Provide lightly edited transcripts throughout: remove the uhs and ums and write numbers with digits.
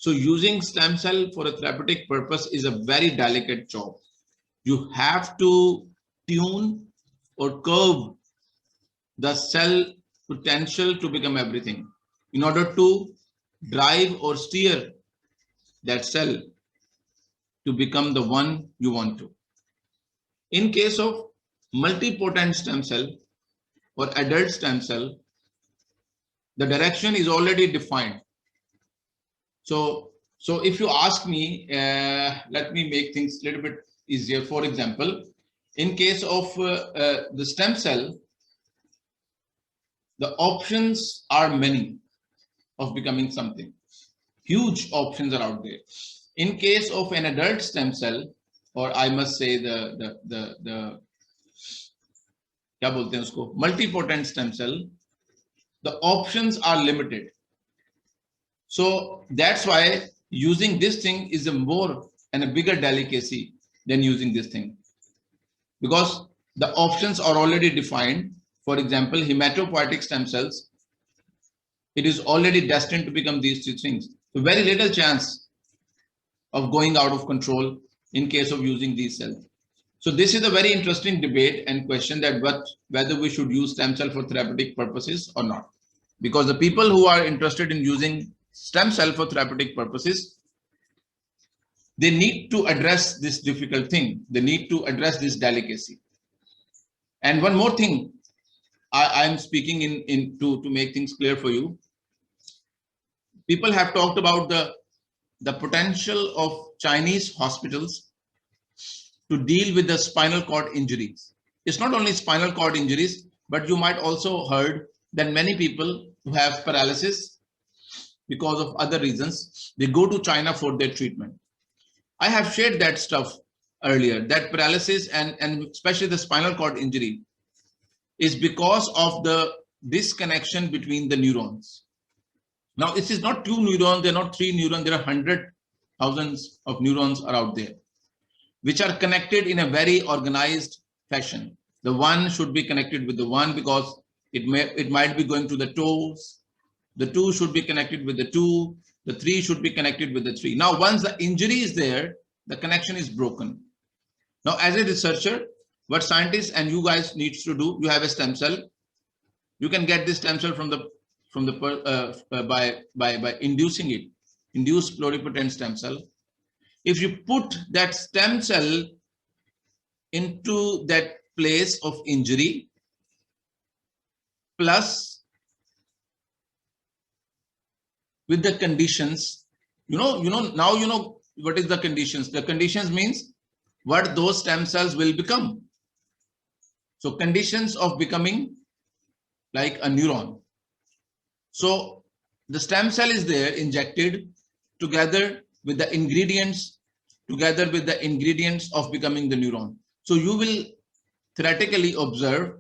So using stem cell for a therapeutic purpose is a very delicate job. You have to tune or curve the cell potential to become everything in order to drive or steer that cell to become the one you want to. In case of multipotent stem cell or adult stem cell, the direction is already defined. So if you ask me, let me make things a little bit easier. For example, in case of the stem cell, the options are many of becoming something. Huge options are out there. In case of an adult stem cell, or I must say the क्या बोलते हैं उसको, multipotent stem cell, the options are limited. So that's why using this thing is a more and a bigger delicacy than using this thing, because the options are already defined. For example, hematopoietic stem cells, it is already destined to become these two things. So very little chance of going out of control in case of using these cells. So this is a very interesting debate and question that whether we should use stem cell for therapeutic purposes or not. Because the people who are interested in using stem cell for therapeutic purposes, they need to address this difficult thing. They need to address this delicacy. And one more thing, I'm speaking to make things clear for you. People have talked about the potential of Chinese hospitals to deal with the spinal cord injuries. It's not only spinal cord injuries, but you might also heard that many people who have paralysis because of other reasons, they go to China for their treatment. I have shared that stuff earlier, that paralysis and especially the spinal cord injury is because of the disconnection between the neurons. Now, this is not 2 neurons, they're not 3 neurons, there are hundred thousands of neurons are out there, which are connected in a very organized fashion. The one should be connected with the one because it might be going to the toes. The 2 should be connected with the 2. The 3 should be connected with the 3. Now, once the injury is there, the connection is broken. Now, as a researcher, what scientists and you guys needs to do, you have a stem cell. You can get this stem cell by inducing it, induced pluripotent stem cell. If you put that stem cell into that place of injury, plus with the conditions, now you know what is the conditions. The conditions means what those stem cells will become. So conditions of becoming like a neuron. So the stem cell is there injected together with the ingredients of becoming the neuron. So you will theoretically observe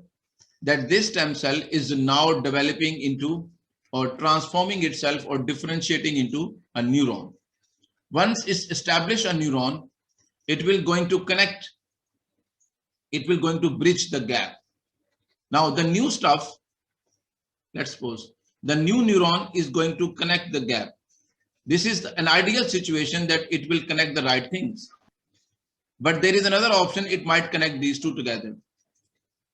that this stem cell is now developing into or transforming itself or differentiating into a neuron. Once it's established a neuron, it will going to connect, it will going to bridge the gap. Now the new stuff, let's suppose, the new neuron is going to connect the gap. This is an ideal situation that it will connect the right things. But there is another option, it might connect these two together.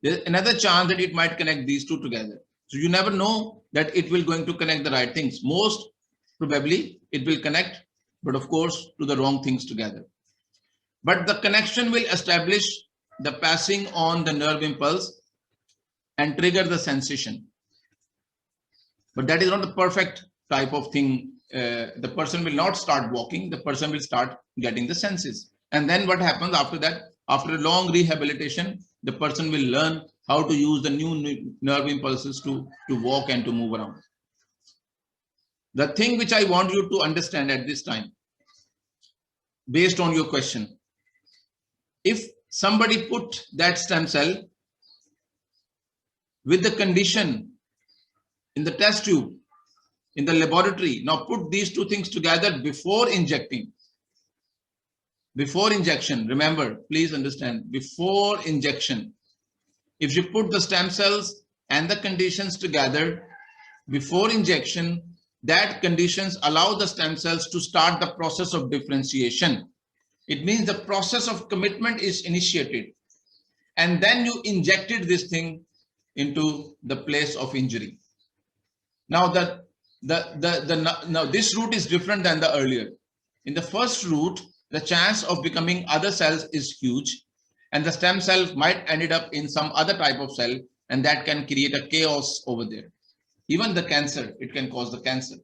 There's another chance that it might connect these two together. So you never know that it will going to connect the right things. Most probably it will connect, but of course to the wrong things together. But the connection will establish the passing on the nerve impulse and trigger the sensation. But that is not the perfect type of thing. The person will not start walking, the person will start getting the senses. And then what happens after that? After a long rehabilitation, the person will learn how to use the new nerve impulses to walk and to move around. The thing which I want you to understand at this time, based on your question, if somebody put that stem cell with the condition in the test tube, in the laboratory, now put these two things together before injecting. Before injection, remember, please understand, before injection, if you put the stem cells and the conditions together before injection, that conditions allow the stem cells to start the process of differentiation. It means the process of commitment is initiated, and then you injected this thing into the place of injury. Now now this route is different than the earlier. In the first route, the chance of becoming other cells is huge, and the stem cell might ended up in some other type of cell, and that can create a chaos over there. Even the cancer, it can cause the cancer.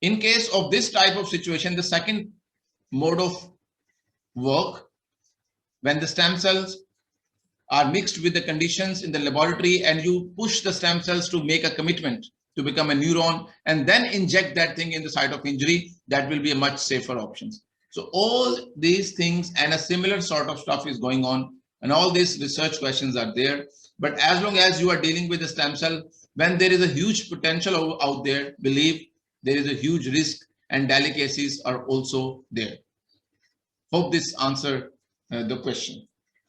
In case of this type of situation, the second mode of work, when the stem cells are mixed with the conditions in the laboratory and you push the stem cells to make a commitment to become a neuron and then inject that thing in the site of injury, that will be a much safer option. So all these things and a similar sort of stuff is going on, and all these research questions are there. But as long as you are dealing with the stem cell, when there is a huge potential out there, believe there is a huge risk, and delicacies are also there. Hope this answered the question.